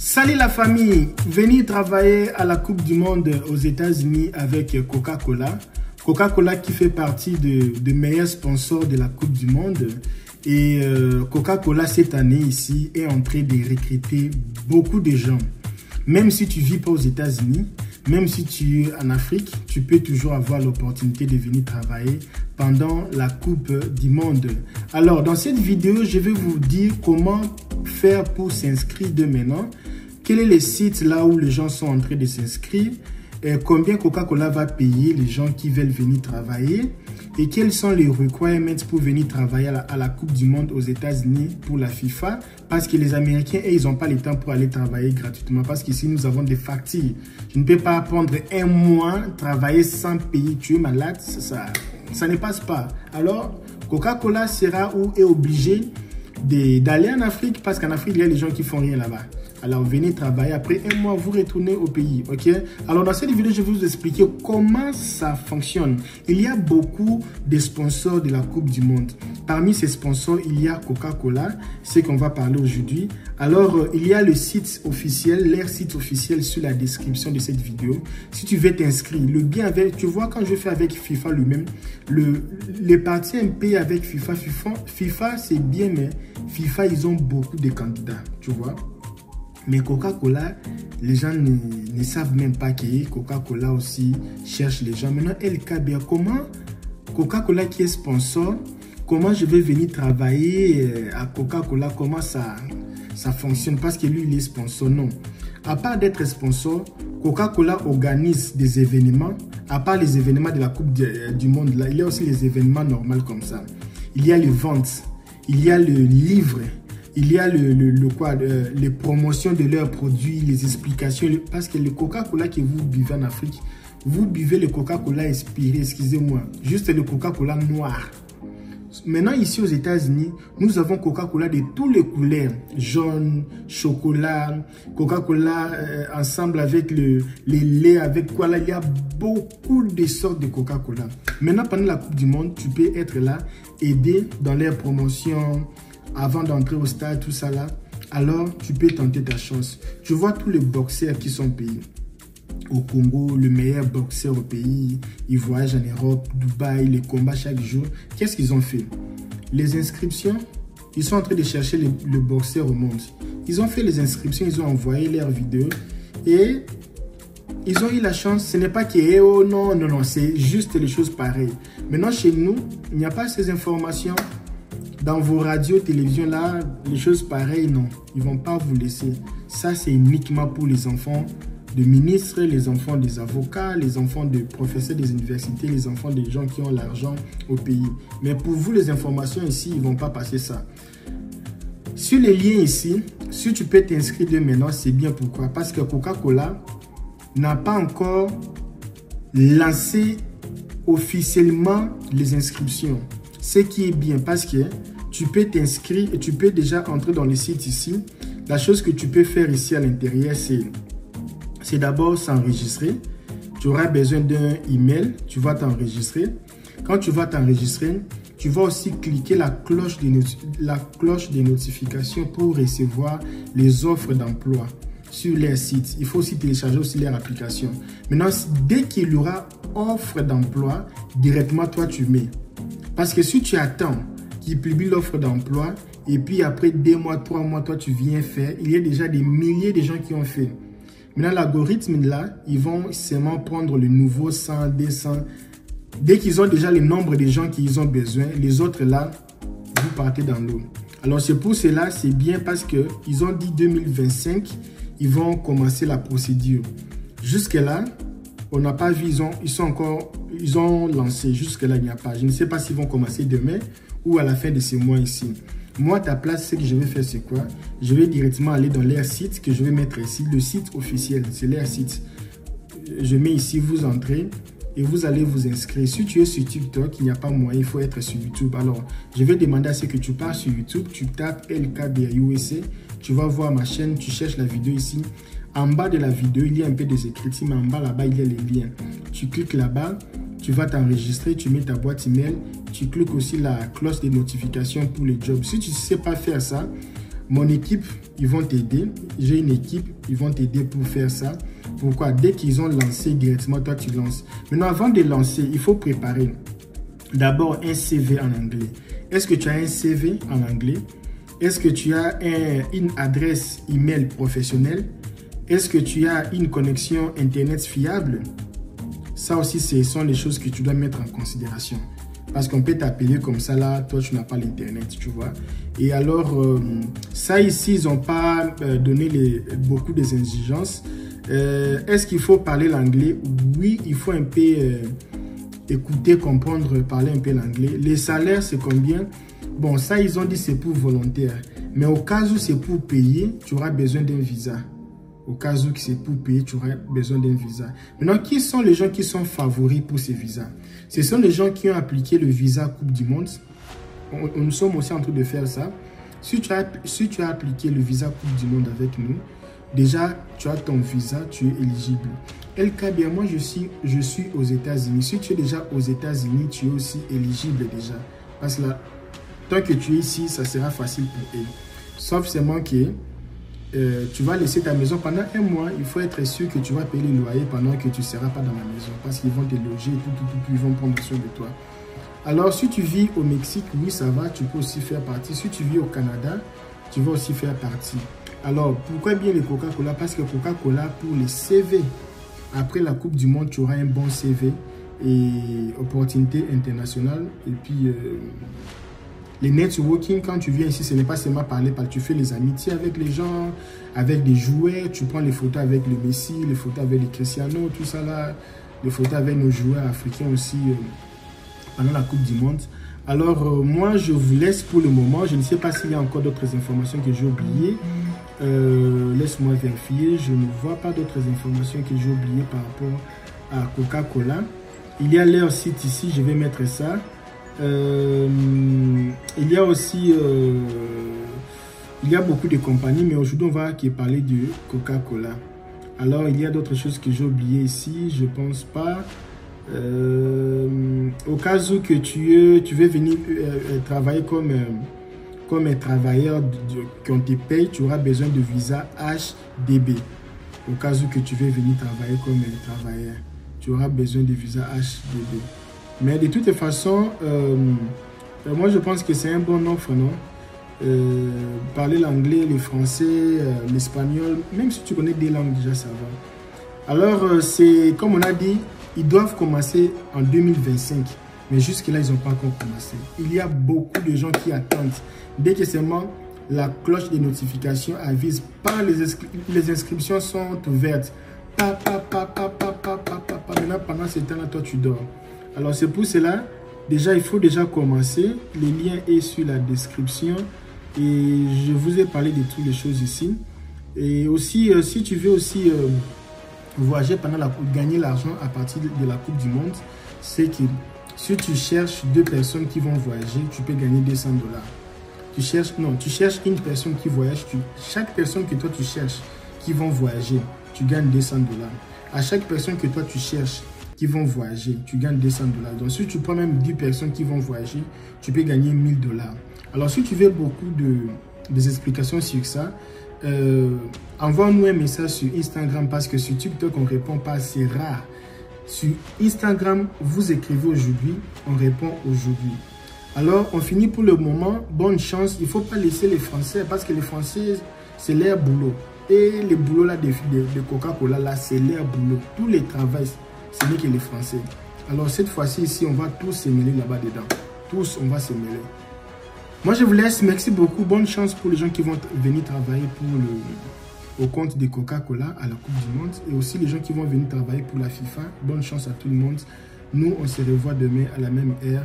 Salut la famille, venez travailler à la Coupe du Monde aux États-Unis avec Coca-Cola. Coca-Cola qui fait partie des meilleurs sponsors de la Coupe du Monde. Et Coca-Cola cette année ici est en train de recruter beaucoup de gens. Même si tu ne vis pas aux États-Unis, même si tu es en Afrique, tu peux toujours avoir l'opportunité de venir travailler pendant la Coupe du Monde. Alors, dans cette vidéo, je vais vous dire comment faire pour s'inscrire dès maintenant. Quel est le site là où les gens sont en train de s'inscrire? Combien Coca-Cola va payer les gens qui veulent venir travailler? Et quels sont les requirements pour venir travailler à la Coupe du Monde aux États-Unis pour la FIFA? Parce que les Américains, ils n'ont pas le temps pour aller travailler gratuitement. Parce qu'ici, nous avons des factures. Je ne peux pas prendre un mois, travailler sans payer. Tu es malade, ça ne passe pas. Alors, Coca-Cola sera ou est obligé d'aller en Afrique parce qu'en Afrique, il y a des gens qui font rien là-bas. Alors, venez travailler. Après un mois, vous retournez au pays. OK? Alors, dans cette vidéo, je vais vous expliquer comment ça fonctionne. Il y a beaucoup de sponsors de la Coupe du Monde. Parmi ces sponsors, il y a Coca-Cola, c'est qu'on va parler aujourd'hui. Alors, il y a le site officiel, leur site officiel sur la description de cette vidéo. Si tu veux t'inscrire, le bien avec, tu vois, quand je fais avec FIFA lui-même, les parties MP avec FIFA c'est bien, mais FIFA, ils ont beaucoup de candidats, tu vois. Mais Coca-Cola, les gens ne savent même pas que Coca-Cola aussi cherche les gens. Maintenant, LKB, comment Coca-Cola qui est sponsor, comment je vais venir travailler à Coca-Cola, comment ça fonctionne? Parce que lui, il est sponsor. Non. À part d'être sponsor, Coca-Cola organise des événements. À part les événements de la Coupe du Monde, là, il y a aussi les événements normaux comme ça. Il y a les ventes, il y a le livre. Il y a les promotions de leurs produits, les explications. Parce que le Coca-Cola que vous buvez en Afrique, vous buvez le Coca-Cola inspiré, excusez-moi, juste le Coca-Cola noir. Maintenant, ici aux États-Unis, nous avons Coca-Cola de toutes les couleurs. Jaune, chocolat, Coca-Cola ensemble avec les laits, avec quoi là. Il y a beaucoup de sortes de Coca-Cola. Maintenant, pendant la Coupe du Monde, tu peux être là, aider dans leurs promotions, avant d'entrer au stade, tout ça là, alors tu peux tenter ta chance. Tu vois tous les boxeurs qui sont payés. Au Congo, le meilleur boxeur au pays, ils voyagent en Europe, Dubaï, les combats chaque jour. Qu'est-ce qu'ils ont fait? Les inscriptions, ils sont en train de chercher le boxeur au monde. Ils ont fait les inscriptions, ils ont envoyé leurs vidéos et ils ont eu la chance. Ce n'est pas que, oh non, c'est juste les choses pareilles. Maintenant, chez nous, il n'y a pas ces informations. Dans vos radios, télévisions, là, les choses pareilles, non. Ils ne vont pas vous laisser. Ça, c'est uniquement pour les enfants de ministres, les enfants des avocats, les enfants de professeurs des universités, les enfants des gens qui ont l'argent au pays. Mais pour vous, les informations ici, ils ne vont pas passer ça. Sur les liens ici, si tu peux t'inscrire dès maintenant, c'est bien. Pourquoi? Parce que Coca-Cola n'a pas encore lancé officiellement les inscriptions. Ce qui est bien parce que tu peux t'inscrire et tu peux déjà entrer dans le site ici. La chose que tu peux faire ici à l'intérieur, c'est d'abord s'enregistrer. Tu auras besoin d'un email. Tu vas t'enregistrer. Quand tu vas t'enregistrer, tu vas aussi cliquer la cloche de notification pour recevoir les offres d'emploi sur leur site. Il faut aussi télécharger aussi leur application. Maintenant, dès qu'il y aura offre d'emploi, directement toi tu mets. Parce que si tu attends qu'ils publient l'offre d'emploi et puis après 2 mois, 3 mois, toi tu viens faire, il y a déjà des milliers de gens qui ont fait. Maintenant, l'algorithme là, ils vont seulement prendre le nouveau 100, 200. Dès qu'ils ont déjà le nombre de gens qu'ils ont besoin, les autres là, vous partez dans l'eau. Alors c'est pour cela, c'est bien parce qu'ils ont dit 2025, ils vont commencer la procédure. Jusque là, on n'a pas vu, ils ont lancé. Jusque-là, il n'y a pas. Je ne sais pas s'ils vont commencer demain ou à la fin de ce mois ici. Moi, à ta place, ce que je vais faire, c'est quoi? Je vais directement aller dans leur site que je vais mettre ici. Le site officiel, c'est leur site. Je mets ici, vous entrez et vous allez vous inscrire. Si tu es sur TikTok, il n'y a pas moyen, il faut être sur YouTube. Alors, je vais demander à ce que tu pars sur YouTube, tu tapes LKB USA, tu vas voir ma chaîne, tu cherches la vidéo ici. En bas de la vidéo, il y a un peu des écritures, mais en bas là-bas, il y a les liens. Tu cliques là-bas, tu vas t'enregistrer, tu mets ta boîte email, tu cliques aussi la cloche de notification pour les jobs. Si tu ne sais pas faire ça, Mon équipe, ils vont t'aider. J'ai une équipe, ils vont t'aider pour faire ça. Pourquoi? Dès qu'ils ont lancé directement, toi tu lances. Maintenant, avant de lancer, il faut préparer d'abord un CV en anglais. Est-ce que tu as un CV en anglais? Est-ce que tu as une adresse email professionnelle? Est-ce que tu as une connexion Internet fiable? Ça aussi, ce sont les choses que tu dois mettre en considération. Parce qu'on peut t'appeler comme ça, là, toi, tu n'as pas l'Internet, tu vois. Et alors, ça ici, ils n'ont pas donné beaucoup des exigences. Est-ce qu'il faut parler l'anglais? Oui, il faut un peu écouter, comprendre, parler un peu l'anglais. Les salaires, c'est combien? Bon, ça, ils ont dit c'est pour volontaire. Mais au cas où c'est pour payer, tu auras besoin d'un visa. Au cas où c'est pour payer, tu auras besoin d'un visa. Maintenant, qui sont les gens qui sont favoris pour ces visas? Ce sont les gens qui ont appliqué le visa Coupe du Monde. Nous sommes aussi en train de faire ça. Si tu as appliqué le visa Coupe du Monde avec nous, déjà, tu as ton visa, tu es éligible. LK, bien, moi, je suis aux États-Unis. Si tu es déjà aux États-Unis, tu es aussi éligible déjà. Parce que là, tant que tu es ici, ça sera facile pour eux. Sauf seulement que tu vas laisser ta maison pendant un mois. Il faut être sûr que tu vas payer le loyer pendant que tu ne seras pas dans la maison. Parce qu'ils vont te loger, ils vont prendre soin de toi. Alors, si tu vis au Mexique, oui, ça va, tu peux aussi faire partie. Si tu vis au Canada, tu vas aussi faire partie. Alors, pourquoi bien le Coca-Cola? Parce que Coca-Cola, pour les CV, après la Coupe du Monde, tu auras un bon CV et opportunité internationale. Et puis, les networking, quand tu viens ici, ce n'est pas seulement parler, tu fais les amitiés avec les gens, avec des joueurs, tu prends les photos avec le Messi, les photos avec les Cristiano, tout ça là, les photos avec nos joueurs africains aussi pendant la Coupe du Monde. Alors, moi, je vous laisse pour le moment. Je ne sais pas s'il y a encore d'autres informations que j'ai oubliées. Laisse-moi vérifier. Je ne vois pas d'autres informations que j'ai oubliées par rapport à Coca-Cola. Il y a leur site ici, je vais mettre ça. Il y a aussi il y a beaucoup de compagnies, mais aujourd'hui on va parler de Coca-Cola. Alors il y a d'autres choses que j'ai oubliées ici, je pense pas. Au cas où que tu veux venir travailler comme un travailleur qu'on te paye, tu auras besoin de visa HDB. Au cas où que tu veux venir travailler comme un travailleur, tu auras besoin de visa HDB. Mais de toutes les façons, moi je pense que c'est un bon offre, non? Parler l'anglais, le français, l'espagnol, même si tu connais des langues déjà, ça va. Alors, c'est comme on a dit, ils doivent commencer en 2025. Mais jusque-là, ils n'ont pas encore commencé. Il y a beaucoup de gens qui attendent. Dès que seulement la cloche de notification avise, les inscriptions sont ouvertes. Maintenant, pendant ce temps-là, toi, tu dors. Alors, c'est pour cela, déjà, il faut déjà commencer. Le lien est sur la description. Et je vous ai parlé de toutes les choses ici. Et aussi, si tu veux aussi voyager pendant la coupe, gagner l'argent à partir de la Coupe du Monde, c'est que si tu cherches deux personnes qui vont voyager, tu peux gagner $200. Tu cherches une personne qui voyage. Chaque personne que toi tu cherches qui vont voyager, tu gagnes $200. À chaque personne que toi tu cherches qui vont voyager, tu gagnes $200. Donc si tu prends même 10 personnes qui vont voyager, tu peux gagner $1000. Alors si tu veux beaucoup des explications sur ça, envoie-nous un message sur Instagram parce que sur TikTok on ne répond pas, c'est rare. Sur Instagram, vous écrivez aujourd'hui, on répond aujourd'hui. Alors on finit pour le moment, bonne chance. Il ne faut pas laisser les Français parce que les Français c'est leur boulot. Et le boulot là de Coca-Cola là, c'est leur boulot. Tous les travails, ce n'est que les Français. Alors cette fois-ci ici, on va tous se mêler là-bas dedans. Tous, on va se mêler. Moi, je vous laisse. Merci beaucoup. Bonne chance pour les gens qui vont venir travailler au compte de Coca-Cola à la Coupe du Monde. Et aussi les gens qui vont venir travailler pour la FIFA. Bonne chance à tout le monde. Nous, on se revoit demain à la même heure.